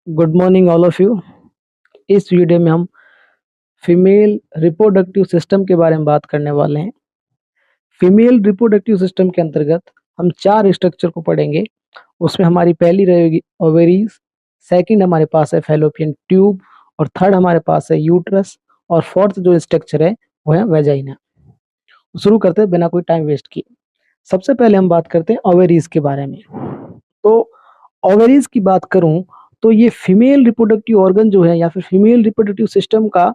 Good morning all of you. इस video में हम फीमेल रिप्रोडक्टिव सिस्टम के बारे में बात करने वाले हैं। फीमेल रिप्रोडक्टिव सिस्टम के अंतर्गत हम 4 स्ट्रक्चर को पढ़ेंगे। उसमें हमारी पहली रहेगी ओवेरीज, सेकंड हमारे पास है फैलोपियन ट्यूब, और थर्ड हमारे पास है यूट्रस, और फोर्थ जो स्ट्रक्चर है वो है वेजाइना। शुरू करते हैं बिना कोई टाइम वेस्ट किए। सबसे पहले हम बात करते हैं ओवेरीज के बारे में। तो ओवेरीज की बात करूं तो ये फीमेल रिप्रोडक्टिव ऑर्गन जो है या फिर फीमेल रिप्रोडक्टिव सिस्टम का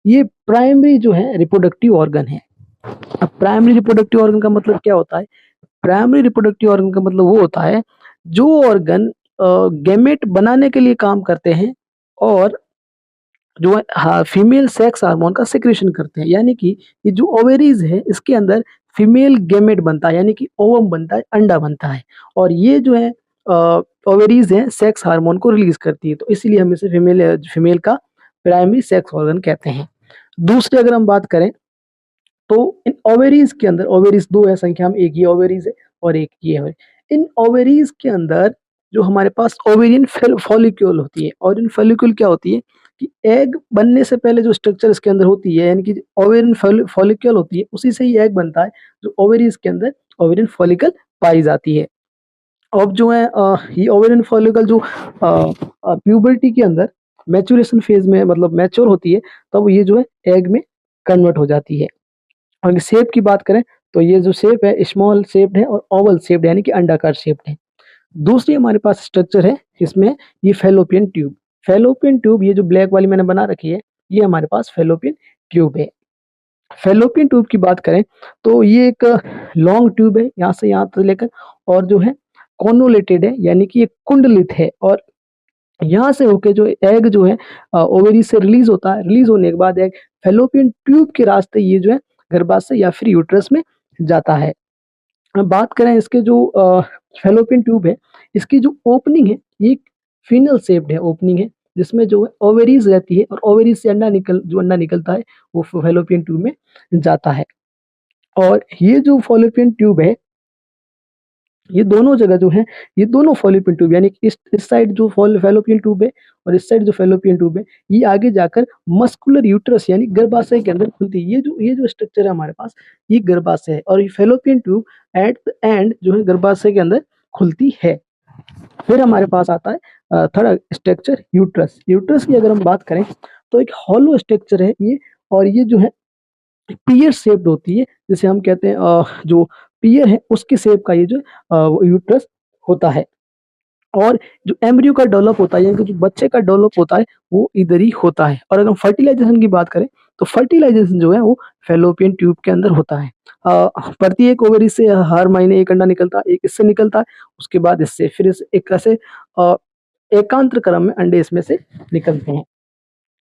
ये प्राइमरी जो है रिप्रोडक्टिव ऑर्गन है। अब प्राइमरी रिप्रोडक्टिव ऑर्गन का मतलब क्या होता है? प्राइमरी रिप्रोडक्टिव ऑर्गन का मतलब वो होता है जो ऑर्गन गैमेट बनाने के लिए काम करते हैं और जो है फीमेल सेक्स हार्मोन का सिक्रेशन करते हैं। यानी कि ये जो ओवेरीज है इसके अंदर फीमेल गैमेट बनता है, यानी कि ओवम बनता है, अंडा बनता है, और ये जो है ओवेरीज है सेक्स हार्मोन को रिलीज करती है। तो इसीलिए हम इसे फीमेल फीमेल का प्राइमरी सेक्स ऑर्गन कहते हैं। दूसरी अगर हम बात करें तो इन ओवेरीज के अंदर, ओवेरीज दो है संख्या में, एक ये ओवेरीज है और एक ये है। इन ओवेरीज के अंदर जो हमारे पास ओवेरियन फॉलिक्यूल होती है, ओवेरियन फॉलिक्यूल क्या होती है कि एग बनने से पहले जो स्ट्रक्चर इसके अंदर होती है, यानी कि ओवेरियन फॉलिक्यूल होती है, उसी से ही एग बनता है। जो ओवेरीज के अंदर ओवेरियन फॉलिकल पाई जाती है। अब जो है ये ओवेरियन फॉलिकल जो प्यूबर्टी के अंदर मैच्योरेशन फेज में मतलब मैच्योर होती है, तब ये जो है एग में कन्वर्ट हो जाती है। और शेप की बात करें तो ये जो शेप है स्मॉल शेप्ड है और ओवल शेप्ड यानी कि अंडाकार शेप्ड है। दूसरी हमारे पास स्ट्रक्चर है इसमें ये फैलोपियन ट्यूब। फैलोपियन ट्यूब ये जो ब्लैक वाली मैंने बना रखी है ये हमारे पास फैलोपियन ट्यूब है। फैलोपियन ट्यूब की बात करें तो ये एक लॉन्ग ट्यूब है यहाँ से यहाँ तक लेकर, और जो है कॉन्वोलेटेड है यानी कि ये कुंडलित है, और यहाँ से होके जो एग जो है ओवरी से रिलीज होता है। रिलीज होने के बाद एग फैलोपियन ट्यूब के रास्ते ये जो है गर्भाशय या फिर यूट्रस में जाता है। अब बात करें इसके जो फैलोपियन ट्यूब है, इसकी जो ओपनिंग है ये फिनल शेप्ड है ओपनिंग है, जिसमें जो है ओवेरीज रहती है, और ओवेरीज से अंडा निकलता है वो फैलोपियन ट्यूब में जाता है। और ये जो फैलोपियन ट्यूब है ये दोनों जगह जो है ये दोनों फैलोपियन ट्यूब यानी कि इस साइड जो फैलोपियन ट्यूब है और इस साइड जो फैलोपियन ट्यूब है ये आगे जाकर मस्कुलर यूट्रस यानी गर्भाशय के अंदर खुलती है। ये जो स्ट्रक्चर है हमारे पास ये गर्भाशय है, और ये fallopian tube at the end जो है गर्भाशय के अंदर खुलती है। फिर हमारे पास आता है थर्ड स्ट्रक्चर यूट्रस। यूट्रस की अगर हम बात करें तो एक हॉलो स्ट्रक्चर है ये, और ये जो है पियर शेप्ड होती है, जिसे हम कहते हैं जो पियर है उसके शेप का ये जो यूट्रस होता है। और जो एम्ब्रियो का डेवलप होता है यानी कि जो बच्चे का डेवलप होता है वो इधर ही होता है। और अगर हम फर्टिलाइजेशन की बात करें तो फर्टिलाइजेशन जो है वो फैलोपियन ट्यूब के अंदर होता है। प्रत्येक ओवरी से हर महीने एक अंडा निकलता है, एक इससे निकलता है, उसके बाद इससे, फिर इस एक ऐसे एकांतर क्रम में अंडे इसमें से निकलते हैं।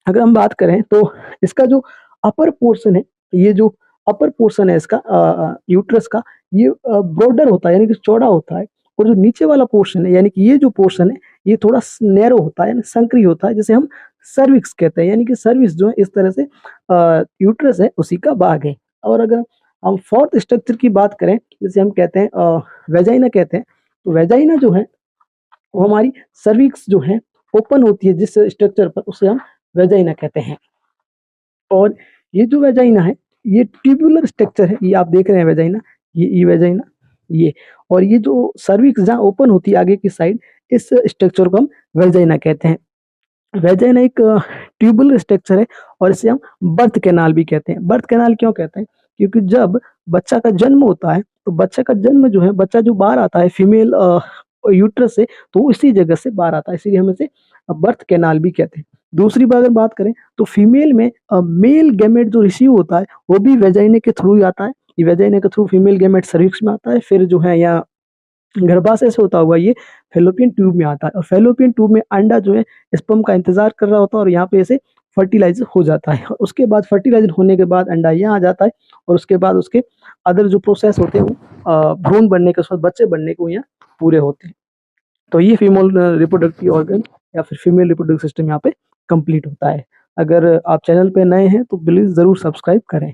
अगर हम बात करें तो इसका जो अपर पोर्शन है, ये जो अपर पोर्शन है इसका यूट्रस का, ये ब्रॉडर होता है यानी कि चौड़ा होता है, और जो नीचे वाला पोर्शन है यानी कि ये जो पोर्शन है ये थोड़ा नैरो होता है, संकरी होता है, जिसे हम सर्विक्स कहते हैं। यानी कि सर्विक्स जो है इस तरह से यूट्रस है उसी का भाग है। और अगर हम फोर्थ स्ट्रक्चर की बात करें जिसे हम कहते हैं वेजाइना कहते हैं, तो वेजाइना जो है वो हमारी सर्विक्स जो है ओपन होती है जिस स्ट्रक्चर पर, उसे हम वेजाइना कहते हैं। और ये जो वेजाइना है ये ट्यूबुलर स्ट्रक्चर है, ये आप देख रहे हैं वेजाइना, ये वेजाइना ये, और ये जो सर्विक्स जहाँ ओपन होती है आगे की साइड, इस स्ट्रक्चर को हम वेजाइना कहते हैं। वेजाइना एक ट्यूबुलर स्ट्रक्चर है, और इसे हम बर्थ कैनाल भी कहते हैं। बर्थ कैनाल क्यों कहते हैं? क्योंकि जब बच्चा का जन्म होता है तो बच्चा का जन्म जो है, बच्चा जो बाहर आता है फीमेल यूट्रस से, तो इसी जगह से बाहर आता है, इसीलिए हम इसे बर्थ कैनाल भी कहते हैं। दूसरी बात अगर बात करें तो फीमेल में मेल गैमेट जो रिसीव होता है वो भी वेजाइना के थ्रू ही आता है। ये वेजाइना के थ्रू फीमेल गैमेट सर्विक्स में आता है, फिर जो है यहाँ गर्भाशय से होता हुआ ये फैलोपियन ट्यूब में आता है, और फैलोपियन ट्यूब में अंडा जो है स्पर्म का इंतजार कर रहा होता है, और यहाँ पे इसे फर्टिलाइज हो जाता है। और उसके बाद फर्टिलाइज होने के बाद अंडा यहाँ आ जाता है, और उसके बाद उसके अदर जो प्रोसेस होते हैं वो भ्रूण बनने के साथ बच्चे बनने को यहाँ पूरे होते हैं। तो ये फीमेल रिप्रोडक्टिव ऑर्गन या फिर फीमेल रिप्रोडक्टिव सिस्टम यहाँ पे कंप्लीट होता है। अगर आप चैनल पे नए हैं तो प्लीज़ ज़रूर सब्सक्राइब करें।